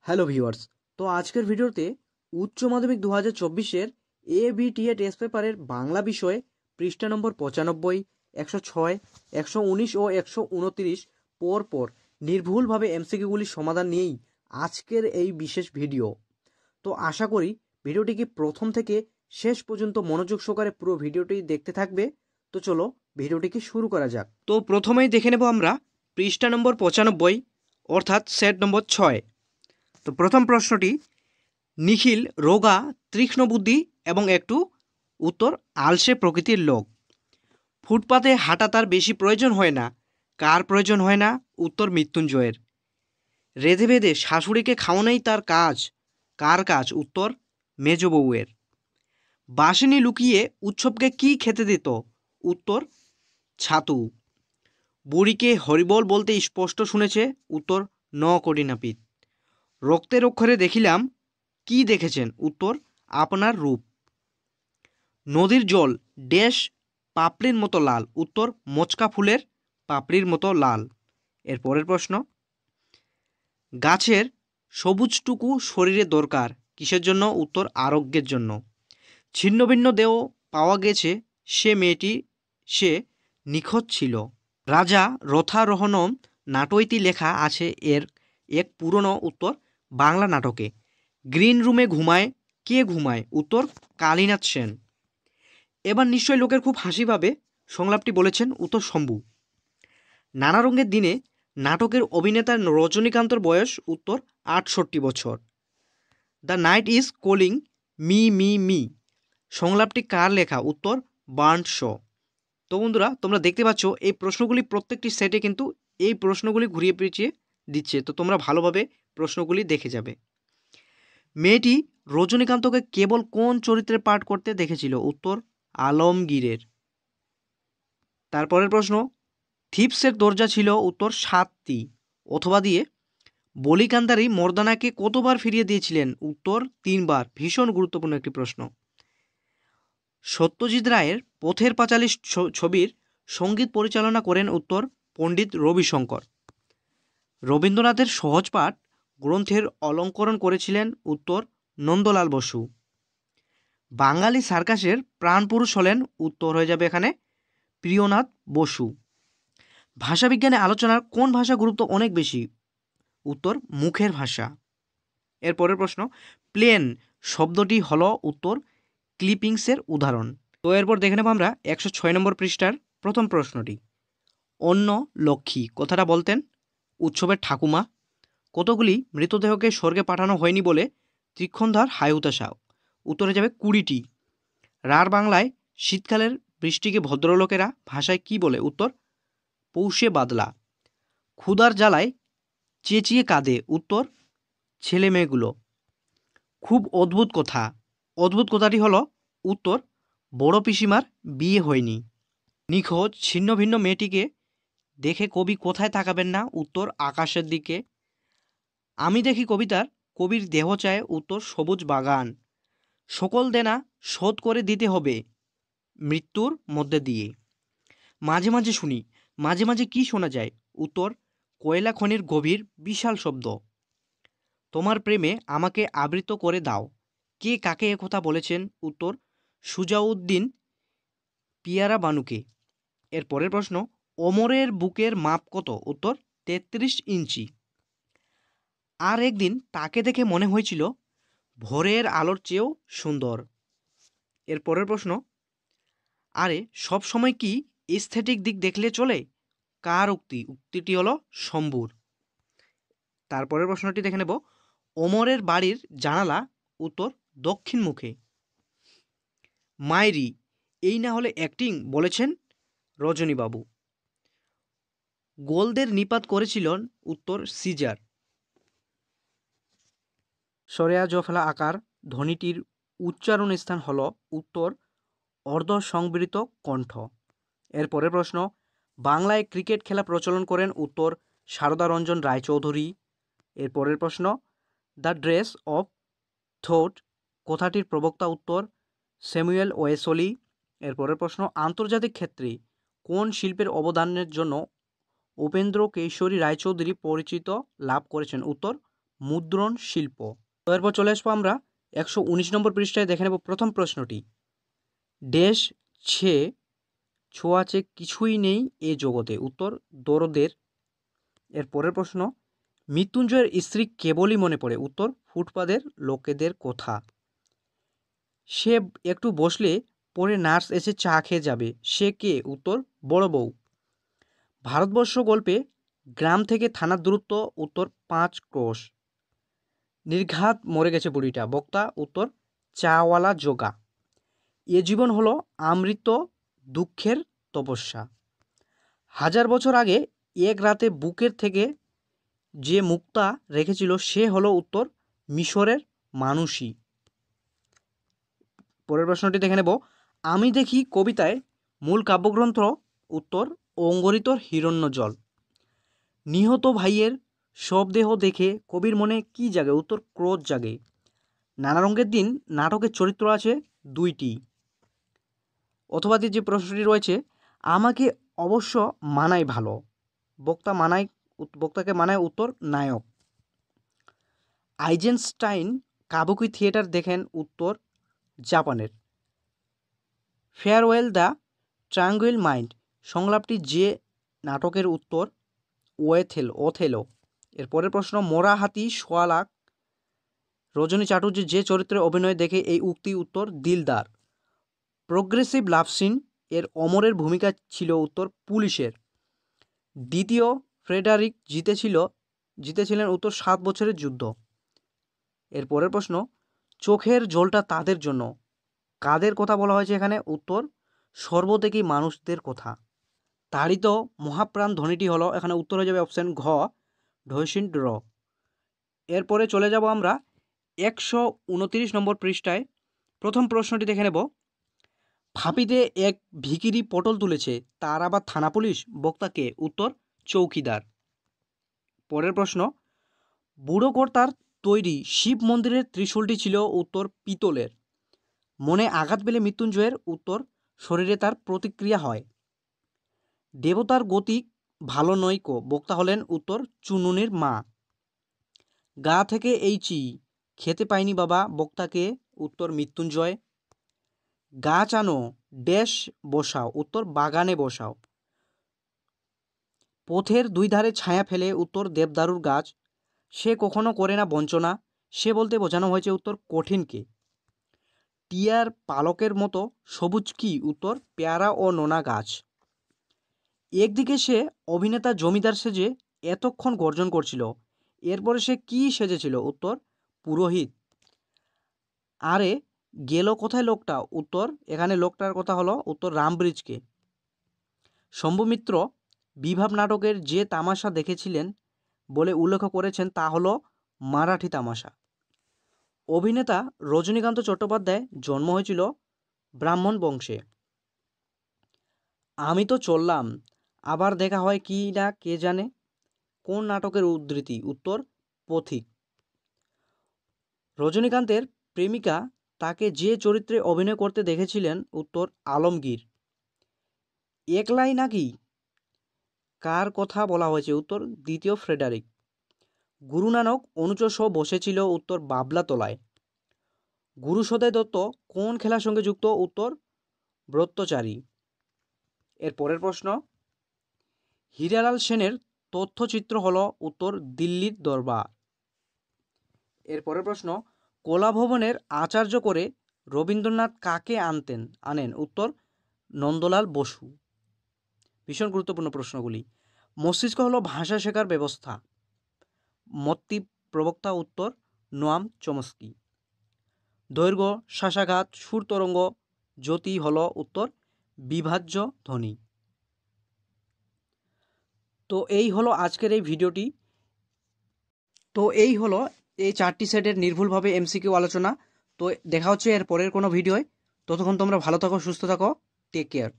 Hello viewers. তো আজকের ভিডিওতে উচ্চ মাধ্যমিক 2024-এর ABTA টেস্ট পেপারের বাংলা বিষয়ে পৃষ্ঠা নম্বর 95, 106, 119 ও 129 পর নির্ভুলভাবে এমসিকিউগুলির সমাধান নিয়েই আজকের এই বিশেষ ভিডিও। তো আশা করি ভিডিওটিকে প্রথম থেকে শেষ পর্যন্ত মনোযোগ সহকারে পুরো ভিডিওটি দেখতে থাকবে। তো চলো ভিডিওটিকে শুরু করা যাক। তো প্রথমেই দেখে নেব আমরা পৃষ্ঠা নম্বর 95 অর্থাৎ সেট নম্বর 6। তো প্রথম প্রশ্নটি, নিখিল রোগা, তীক্ষ্ণ বুদ্ধি এবং একটু উত্তর আলসে প্রকৃতির লোক। ফুটপাতে হাঁটা তার বেশি প্রয়োজন হয় না। কার প্রয়োজন হয় না? উত্তর মৃত্যুঞ্জয়ের। রেধে বেঁধে শাশুড়িকে খাওয়ানোই তার কাজ। কার কাজ? উত্তর মেজ বউয়ের। বাসিনী লুকিয়ে উৎসবকে কি খেতে দিত? উত্তর ছাতু। বুড়িকে হরিবল বলতে স্পষ্ট শুনেছে? উত্তর ন কোটি নাপিত। রক্তের অক্ষরে দেখিলাম, কি দেখেছেন? উত্তর আপনার রূপ। নদীর জল ড্যাশ পাপড়ির মতো লাল? উত্তর মোচকা ফুলের পাপড়ির মতো লাল। এর পরের প্রশ্ন, গাছের সবুজটুকু শরীরে দরকার কিসের জন্য? উত্তর আরোগ্যের জন্য। ছিন্ন ভিন্ন দেহ পাওয়া গেছে, সে মেয়েটি সে নিখোঁজ ছিল। রাজা রথারোহণম নাটকটি লেখা আছে এর এক পুরনো উত্তর বাংলা নাটকে। গ্রিন রুমে ঘুমায় কে ঘুমায়? উত্তর কালীনাথ সেন। এবার নিশ্চয়ই লোকের খুব হাসি পাবে, সংলাপটি বলেছেন উত্তর শম্ভু। নানা রঙের দিনে নাটকের অভিনেতা রজনীকান্তর বয়স? উত্তর 68 বছর। The night is calling me me me সংলাপটি কার লেখা? উত্তর বার্নস শ। তো বন্ধুরা, তোমরা দেখতে পাচ্ছ এই প্রশ্নগুলি প্রত্যেকটি সেটে কিন্তু এই প্রশ্নগুলি ঘুরিয়ে পেঁচিয়ে দিচ্ছে, তো তোমরা ভালোভাবে প্রশ্নগুলি দেখে যাবে। মেয়েটি রজনীকান্তকে কেবল কোন চরিত্রে পাঠ করতে দেখেছিল? উত্তর আলমগীরের। তারপরের প্রশ্ন, থিপসের দরজা ছিল? উত্তর 7টি। অথবা দিয়ে বলিকান্দারি মর্দানাকে কতবার ফিরিয়ে দিয়েছিলেন? উত্তর 3 বার। ভীষণ গুরুত্বপূর্ণ একটি প্রশ্ন। সত্যজিৎ রায়ের পথের পাঁচালী ছবির সঙ্গীত পরিচালনা করেন? উত্তর পণ্ডিত রবিশঙ্কর। রবীন্দ্রনাথের সহজপাঠ গ্রন্থের অলঙ্করণ করেছিলেন? উত্তর নন্দলাল বসু। বাঙালি সার্কাসের প্রাণপুরুষ হলেন? উত্তর হয়ে যাবে এখানে প্রিয়নাথ বসু। ভাষাবিজ্ঞানে আলোচনার কোন ভাষা গুরুত্ব অনেক বেশি? উত্তর মুখের ভাষা। এর পরের প্রশ্ন, প্লেন শব্দটি হলো? উত্তর ক্লিপিংসের উদাহরণ। তো এরপর দেখে নেব আমরা 106 নম্বর পৃষ্ঠার প্রথম প্রশ্নটি। অন্য লক্ষ্মী কথাটা বলতেন উৎসবের ঠাকুমা। কতগুলি মৃতদেহকে স্বর্গে পাঠানো হয়নি বলে ত্রিক্ষণধার হায় হুতাশা? উত্তরে যাবে 20টি। রার বাংলায় শীতকালের বৃষ্টিকে ভদ্রলোকেরা ভাষায় কি বলে? উত্তর পৌষে বাদলা। ক্ষুধার জ্বালায় চেঁচিয়ে কাঁদে? উত্তর ছেলে মেয়েগুলো। খুব অদ্ভুত কথা, অদ্ভুত কথাটি হলো? উত্তর বড় পিসিমার বিয়ে হয়নি। নিখোঁজ ছিন্ন ভিন্ন মেয়েটিকে দেখে কবি কোথায় তাকাবেন না? উত্তর আকাশের দিকে। আমি দেখি কবিতার কবির দেহ চায়? উত্তর সবুজ বাগান। সকল দেনা শোধ করে দিতে হবে মৃত্যুর মধ্যে দিয়ে। মাঝে মাঝে শুনি, মাঝে মাঝে কি শোনা যায়? উত্তর কয়লা খনির গভীর বিশাল শব্দ। তোমার প্রেমে আমাকে আবৃত করে দাও। কে কাকে একথা বলেছেন? উত্তর সুজাউদ্দিন পিয়ারা বানুকে। এর পরের প্রশ্ন, ওমরের বুকের মাপ কত? উত্তর 33 ইঞ্চি। আর একদিন তাকে দেখে মনে হয়েছিল ভোরের আলোর চেয়েও সুন্দর। এর পরের প্রশ্ন, আরে সব সময় কি এস্থেটিক দিক দেখলে চলে? কার উক্তি? উক্তিটি হলো শম্ভুর। তারপরের প্রশ্নটি দেখে নেব, ওমরের বাড়ির জানালা? উত্তর দক্ষিণ মুখে। মায়েরি এই না হলে অ্যাক্টিং বলেছেন রজনীবাবু। গোলদের নিপাত করেছিলেন? উত্তর সিজার। সরেয়া জফলা আকার ধ্বনিটির উচ্চারণ স্থান হল? উত্তর অর্ধ সংবৃত কণ্ঠ। এর পরের প্রশ্ন, বাংলায় ক্রিকেট খেলা প্রচলন করেন? উত্তর সারদা রঞ্জন রায়চৌধুরী। এর পরের প্রশ্ন, দ্য ড্রেস অফ থট কথাটির প্রবক্তা? উত্তর স্যামুয়েল ওয়েসলি। এর পরের প্রশ্ন, আন্তর্জাতিক ক্ষেত্রে কোন শিল্পের অবদানের জন্য উপেন্দ্র কেশরী রায়চৌধুরী পরিচিত লাভ করেছেন? উত্তর মুদ্রণ শিল্প। তো এরপর চলে আসবো আমরা 119 নম্বর পৃষ্ঠায়, দেখে নেব প্রথম প্রশ্নটি। ড্যাশ ছে ছোঁয়াচে কিছুই নেই এ জগতে, উত্তর দরদের। এর পরের প্রশ্ন, মৃত্যুঞ্জয়ের স্ত্রী কেবলই মনে পড়ে, উত্তর ফুটপাতের লোকেদের কথা। সে একটু বসলে পরে নার্স এসে চা খেয়ে যাবে, সে কে, উত্তর বড় বউ। ভারতবর্ষ গল্পে গ্রাম থেকে থানার দূরত্ব, উত্তর 5 ক্রোশ। নির্ঘাত মরে গেছে বুড়িটা, বক্তা, উত্তর চাওয়ালা জোগা। এ জীবন হলো আমৃত দুঃখের তপস্যা। 1000 বছর আগে এক রাতে বুকের থেকে যে মুক্তা রেখেছিল সে হলো, উত্তর মিশরের মানুষই। পরের প্রশ্নটি দেখে নেব, আমি দেখি কবিতায় মূল কাব্যগ্রন্থ, উত্তর অঙ্গরিতর হিরণ্যজল। নিহত ভাইয়ের শবদেহ দেখে কবির মনে কি জাগে, উত্তর ক্রোধ জাগে। নানা রঙের দিন নাটকের চরিত্র আছে 2টি। অথবা যে প্রশ্নটি রয়েছে, আমাকে অবশ্য মানায় ভালো, বক্তাকে মানায়, উত্তর নায়ক। আইজেনস্টাইন কাবুকি থিয়েটার দেখেন, উত্তর জাপানের। ফেয়ারওয়েল দ্য ট্রাঙ্গুইল মাইন্ড সংলাপটি যে নাটকের, উত্তর ওথেলো। এর পরের প্রশ্ন, মোরা হাতি সোয়া লাখ রজনী চাটুর্যের যে চরিত্রে অভিনয় দেখে এই উক্তি, উত্তর দিলদার। প্রোগ্রেসিভ লাভ সিন এর অমরের ভূমিকা ছিল, উত্তর পুলিশের। দ্বিতীয় ফ্রেডারিক জিতেছিলেন, উত্তর 7 বছরের যুদ্ধ। এর পরের প্রশ্ন, চোখের জলটা তাদের জন্য, কাদের কথা বলা হয়েছে এখানে, উত্তর সর্বত্যাগী মানুষদের কথা। তাড়িত মহাপ্রাণ ধ্বনিটি হলো, এখানে উত্তর হয়ে যাবে অপশন ঘ, ঢৈসিন ড্র। এরপরে চলে যাব আমরা 129 নম্বর পৃষ্ঠায়। প্রথম প্রশ্নটি দেখে নেব, ফাঁপিতে এক ভিখিরি পটল তুলেছে, তার আবার থানা পুলিশ, বক্তাকে, উত্তর চৌকিদার। পরের প্রশ্ন, বুড়ো কর্তার তৈরি শিব মন্দিরের ত্রিশূলটি ছিল, উত্তর পিতলের। মনে আঘাত পেলে মৃত্যুঞ্জয়ের, উত্তর শরীরে তার প্রতিক্রিয়া হয়। দেবতার গতিক ভালো নয়কো, বক্তা হলেন, উত্তর চুনুনির মা। গা থেকে এই চি খেতে পাইনি বাবা, বক্তাকে, উত্তর মৃত্যুঞ্জয়। গাছ আনো ড্যাশ বসাও, উত্তর বাগানে বসাও। পথের 2 ধারে ছায়া ফেলে, উত্তর দেবদারুর গাছ। সে কখনো করে না বঞ্চনা, সে বলতে বোঝানো হয়েছে, উত্তর কঠিনকে। টিয়ার পালকের মতো সবুজ কি, উত্তর পেয়ারা ও নোনা গাছ। একদিকে সে অভিনেতা জমিদার সেজে এতক্ষণ গর্জন করছিল, এরপরে সে কি সেজেছিল, উত্তর পুরোহিত। আরে গেল কোথায় লোকটা, উত্তর এখানে লোকটার কথা হলো, উত্তর রামব্রিজকে। শম্ভু মিত্র বিভাব নাটকের যে তামাশা দেখেছিলেন বলে উল্লেখ করেছেন তা হলো মারাঠি তামাশা। অভিনেতা রজনীকান্ত চট্টোপাধ্যায় জন্ম হয়েছিল ব্রাহ্মণ বংশে। আমি তো চললাম, আবার দেখা হয় কি না কে জানে, কোন নাটকের উদ্ধৃতি, উত্তর পথিক। রজনীকান্তের প্রেমিকা তাকে যে চরিত্রে অভিনয় করতে দেখেছিলেন, উত্তর আলমগীর। একলাই নাকি, কার কথা বলা হয়েছে, উত্তর দ্বিতীয় ফ্রেডারিক। গুরু নানক অনুচর সহ বসেছিল, উত্তর বাবলাতলায়। গুরু সদয় দত্ত কোন খেলার সঙ্গে যুক্ত, উত্তর ব্রতচারী। এর পরের প্রশ্ন, হীরালাল সেনের তথ্যচিত্র হলো, উত্তর দিল্লির দরবার। এর পরের প্রশ্ন, কলাভবনের আচার্য করে রবীন্দ্রনাথ কাকে আনেন, উত্তর নন্দলাল বসু। ভীষণ গুরুত্বপূর্ণ প্রশ্নগুলি। মস্তিষ্ক হলো ভাষা শেখার ব্যবস্থা, মত্তি প্রবক্তা, উত্তর নোয়াম চমস্কি। দৈর্ঘ্য শ্বাসাঘাত সুর তরঙ্গ জ্যোতি হলো, উত্তর বিভাজ্য ধ্বনি। তো এই হলো আজকের এই ভিডিওটি। তো এই হলো এই 4টি সেটের নির্ভুলভাবে এমসিকিউ আলোচনা। তো দেখা হচ্ছে এর পরের কোনো ভিডিওয়। ততক্ষণ তোমরা ভালো থাকো, সুস্থ থাকো, টেক কেয়ার।